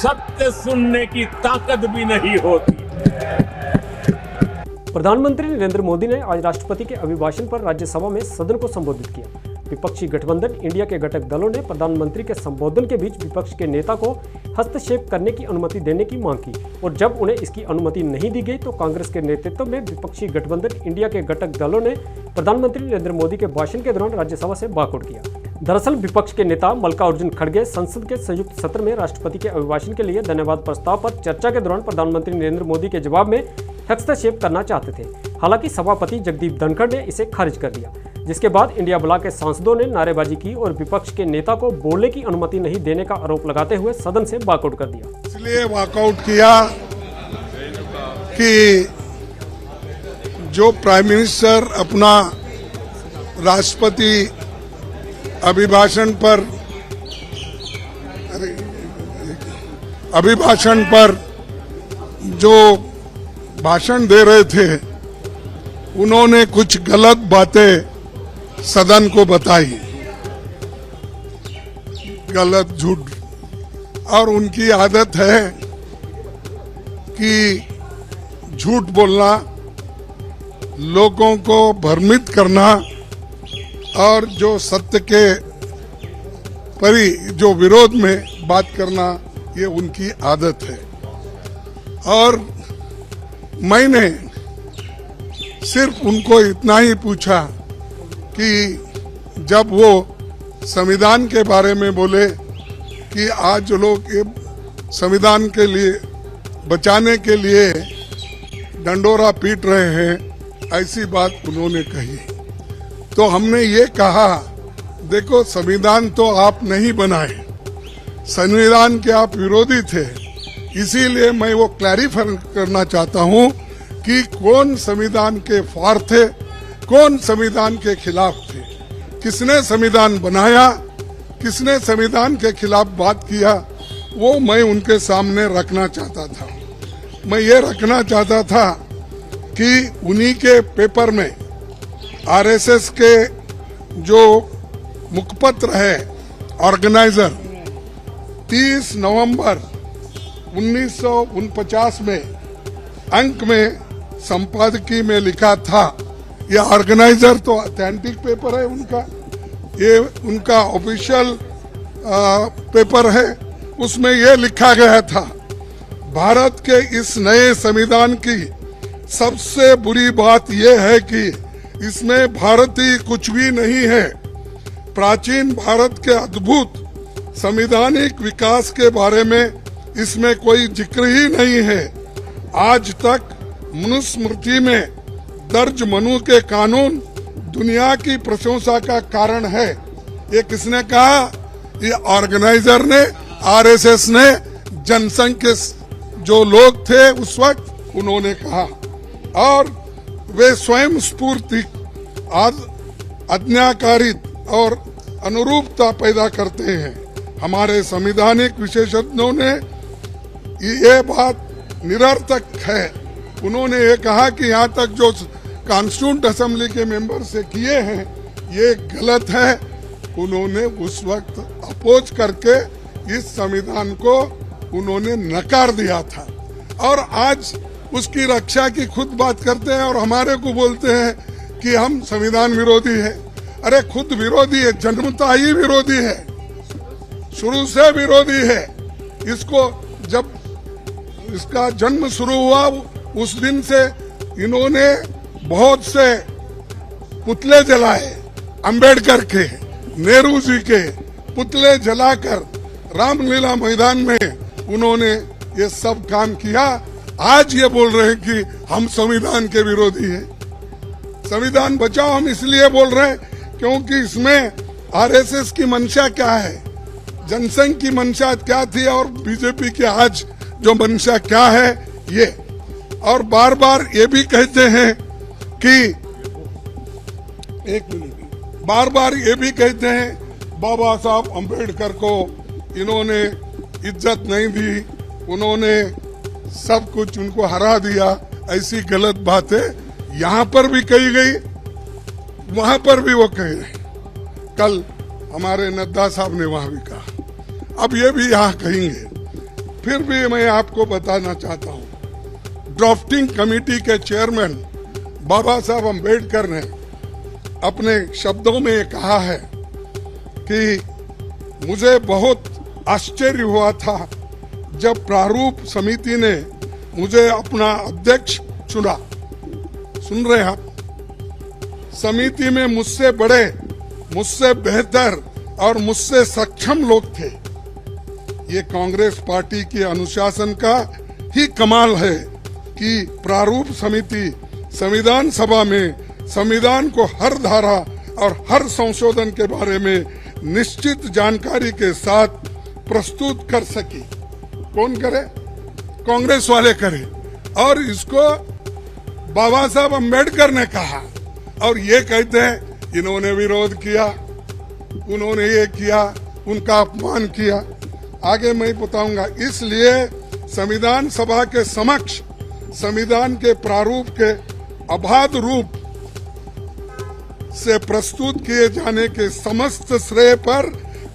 सत्य सुनने की ताकत भी नहीं होती। प्रधानमंत्री नरेंद्र मोदी ने आज राष्ट्रपति के अभिभाषण पर राज्यसभा में सदन को संबोधित किया। विपक्षी गठबंधन इंडिया के घटक दलों ने प्रधानमंत्री के संबोधन के बीच विपक्ष के नेता को हस्तक्षेप करने की अनुमति देने की मांग की और जब उन्हें इसकी अनुमति नहीं दी गई तो कांग्रेस के नेतृत्व में विपक्षी गठबंधन इंडिया के घटक दलों ने प्रधानमंत्री नरेंद्र मोदी के भाषण के दौरान राज्यसभा से वॉकआउट किया। दरअसल विपक्ष के नेता मल्लिकार्जुन खड़गे संसद के संयुक्त सत्र में राष्ट्रपति के अभिभाषण के लिए धन्यवाद प्रस्ताव पर चर्चा के दौरान प्रधानमंत्री नरेंद्र मोदी के जवाब में हस्तक्षेप करना चाहते थे। हालांकि सभापति जगदीप धनखड़ ने इसे खारिज कर दिया, जिसके बाद इंडिया ब्लॉक के सांसदों ने नारेबाजी की और विपक्ष के नेता को बोलने की अनुमति नहीं देने का आरोप लगाते हुए सदन से वॉकआउट कर दिया। इसलिए वॉकआउट किया कि जो प्राइम मिनिस्टर अपना राष्ट्रपति अभिभाषण पर जो भाषण दे रहे थे, उन्होंने कुछ गलत बातें सदन को बताई, गलत झूठ, और उनकी आदत है कि झूठ बोलना, लोगों को भ्रमित करना और जो सत्य के जो विरोध में बात करना, ये उनकी आदत है। और मैंने सिर्फ उनको इतना ही पूछा कि जब वो संविधान के बारे में बोले कि आज लोग संविधान के लिए बचाने के लिए डंडोरा पीट रहे हैं, ऐसी बात उन्होंने कही, तो हमने ये कहा, देखो संविधान तो आप नहीं बनाए, संविधान के आप विरोधी थे, इसीलिए मैं वो क्लैरिफाई करना चाहता हूं कि कौन संविधान के फार थे, कौन संविधान के खिलाफ थे, किसने संविधान बनाया, किसने संविधान के खिलाफ बात किया, वो मैं उनके सामने रखना चाहता था। मैं ये रखना चाहता था कि उन्हीं के पेपर में आरएसएस के जो मुखपत्र है ऑर्गेनाइजर 30 नवंबर 1949 में अंक में संपादकीय में लिखा था, ये ऑर्गेनाइजर तो ऑथेंटिक पेपर है उनका, ये उनका ऑफिशियल पेपर है, उसमें ये लिखा गया था, भारत के इस नए संविधान की सबसे बुरी बात यह है कि इसमें भारतीय कुछ भी नहीं है। प्राचीन भारत के अद्भुत संवैधानिक विकास के बारे में इसमें कोई जिक्र ही नहीं है। आज तक मनुस्मृति में दर्ज मनु के कानून दुनिया की प्रशंसा का कारण है। ये किसने कहा? ये ऑर्गेनाइजर ने, आरएसएस ने, जनसंघ के जो लोग थे उस वक्त, उन्होंने कहा, और वे स्वयं स्फूर्ति आज्ञाकारित और अनुरूपता पैदा करते हैं। हमारे संवैधानिक विशेषज्ञों ने ये बात निरर्थक है। उन्होंने ये कहा कि यहाँ तक जो कॉन्स्टिट्यूंट असेंबली के मेंबर से किए हैं ये गलत है। उन्होंने उस वक्त अपोज करके इस संविधान को उन्होंने नकार दिया था और आज उसकी रक्षा की खुद बात करते हैं और हमारे को बोलते हैं कि हम संविधान विरोधी है। अरे खुद विरोधी है, जन्मता ही विरोधी है, शुरू से विरोधी है। इसको जब इसका जन्म शुरू हुआ उस दिन से इन्होंने बहुत से पुतले जलाए, अंबेडकर के, नेहरू जी के पुतले जलाकर रामलीला मैदान में उन्होंने ये सब काम किया। आज ये बोल रहे हैं कि हम संविधान के विरोधी हैं। संविधान बचाओ हम इसलिए बोल रहे हैं क्योंकि इसमें आरएसएस की मंशा क्या है, जनसंघ की मंशा क्या थी और बीजेपी की आज जो मंशा क्या है ये। और बार बार ये भी कहते हैं कि बार बार ये भी कहते हैं बाबा साहब अंबेडकर को इन्होंने इज्जत नहीं दी, उन्होंने सब कुछ उनको हरा दिया। ऐसी गलत बातें यहाँ पर भी कही गई, वहां पर भी वो कह रहे। कल हमारे नड्डा साहब ने वहां भी कहा, अब ये भी यहाँ कहेंगे फिर भी मैं आपको बताना चाहता हूं, ड्राफ्टिंग कमेटी के चेयरमैन बाबा साहब अम्बेडकर ने अपने शब्दों में कहा है कि मुझे बहुत आश्चर्य हुआ था जब प्रारूप समिति ने मुझे अपना अध्यक्ष चुना। सुन रहे हैं आप? समिति में मुझसे बड़े, मुझसे बेहतर और मुझसे सक्षम लोग थे। ये कांग्रेस पार्टी के अनुशासन का ही कमाल है कि प्रारूप समिति संविधान सभा में संविधान को हर धारा और हर संशोधन के बारे में निश्चित जानकारी के साथ प्रस्तुत कर सकी। कौन करे? कांग्रेस वाले करे। और इसको बाबा साहब अम्बेडकर ने कहा, और ये कहते हैं इन्होंने विरोध किया, उन्होंने ये किया, उनका अपमान किया। आगे मैं बताऊंगा। इसलिए संविधान सभा के समक्ष संविधान के प्रारूप के अबाध रूप से प्रस्तुत किए जाने के समस्त श्रेय पर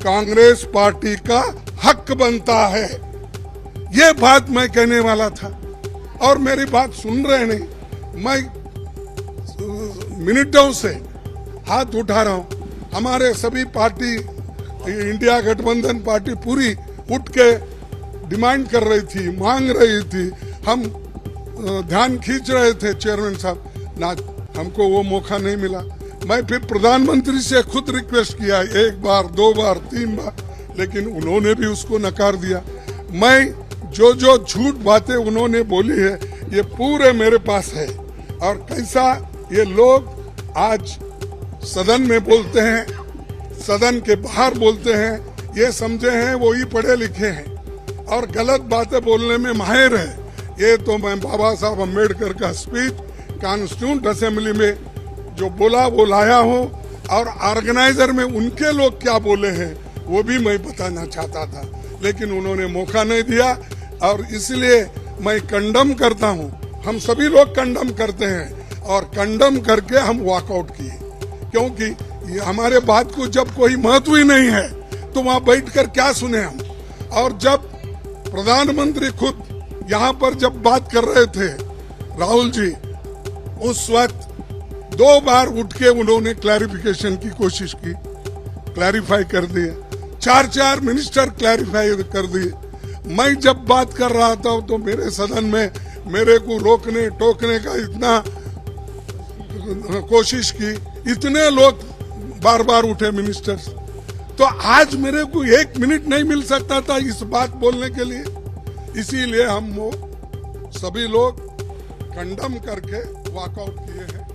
कांग्रेस पार्टी का हक बनता है। ये बात मैं कहने वाला था, और मेरी बात सुन रहे नहीं। मैं मिनटों से हाथ उठा रहा हूं। हमारे सभी पार्टी, इंडिया गठबंधन पार्टी पूरी उठ के डिमांड कर रही थी, मांग रही थी। हम ध्यान खींच रहे थे चेयरमैन साहब, ना हमको वो मौका नहीं मिला। मैं फिर प्रधानमंत्री से खुद रिक्वेस्ट किया, 1 बार 2 बार 3 बार, लेकिन उन्होंने भी उसको नकार दिया। मैं जो झूठ बातें उन्होंने बोली है ये पूरे मेरे पास है। और कैसा ये लोग आज सदन में बोलते हैं, सदन के बाहर बोलते हैं, ये समझे हैं वो ही पढ़े लिखे हैं और गलत बातें बोलने में माहिर है। ये तो मैं बाबा साहब अम्बेडकर का स्पीच कॉन्स्टिट्यूंट असेंबली में जो बोला वो लाया हूँ, और ऑर्गेनाइजर में उनके लोग क्या बोले हैं वो भी मैं बताना चाहता था, लेकिन उन्होंने मौका नहीं दिया। और इसलिए मैं कंडम करता हूँ, हम सभी लोग कंडम करते हैं, और कंडम करके हम वॉकआउट किए, क्योंकि ये हमारे बात को जब कोई महत्व ही नहीं है तो वहां बैठकर क्या सुने हम। और जब प्रधानमंत्री खुद यहाँ पर जब बात कर रहे थे राहुल जी, उस वक्त 2 बार उठ के उन्होंने क्लैरिफिकेशन की कोशिश की, क्लैरिफाई कर दिए। 4 मिनिस्टर क्लैरिफाई कर दिए। मैं जब बात कर रहा था तो मेरे सदन में मेरे को रोकने टोकने का इतना कोशिश की, इतने लोग बार बार उठे मिनिस्टर्स। तो आज मेरे को 1 मिनट नहीं मिल सकता था इस बात बोलने के लिए। इसीलिए हम वो सभी लोग कंडम करके वॉकआउट किए हैं।